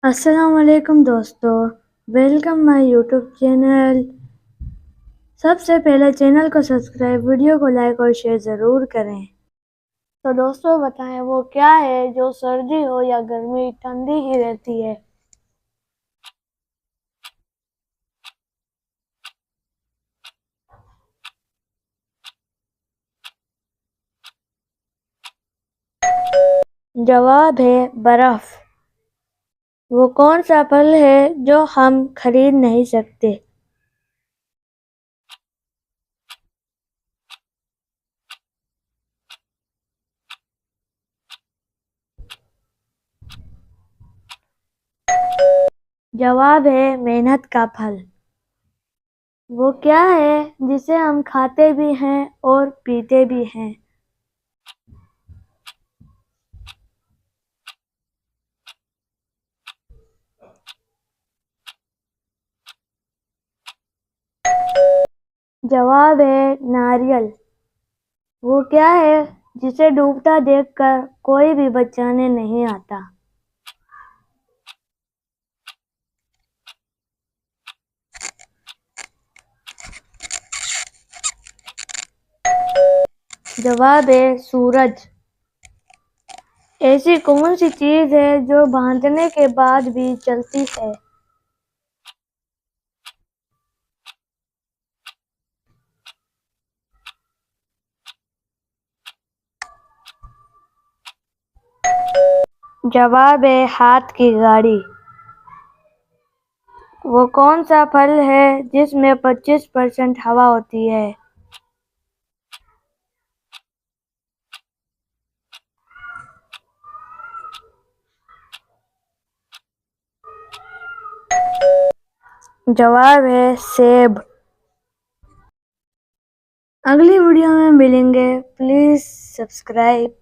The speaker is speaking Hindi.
अस्सलाम वालेकुम दोस्तों, वेलकम माय यूट्यूब चैनल। सबसे पहले चैनल को सब्सक्राइब, वीडियो को लाइक और शेयर ज़रूर करें। तो दोस्तों बताएं वो क्या है जो सर्दी हो या गर्मी ठंडी ही रहती है। जवाब है बर्फ। वो कौन सा फल है जो हम खरीद नहीं सकते। जवाब है मेहनत का फल। वो क्या है जिसे हम खाते भी हैं और पीते भी हैं। जवाब है नारियल। वो क्या है जिसे डूबता देखकर कोई भी बचाने नहीं आता। जवाब है सूरज। ऐसी कौन सी चीज है जो बांधने के बाद भी चलती है। जवाब है हाथ की गाड़ी। वो कौन सा फल है जिसमें 25% हवा होती है। जवाब है सेब। अगली वीडियो में मिलेंगे। Please subscribe.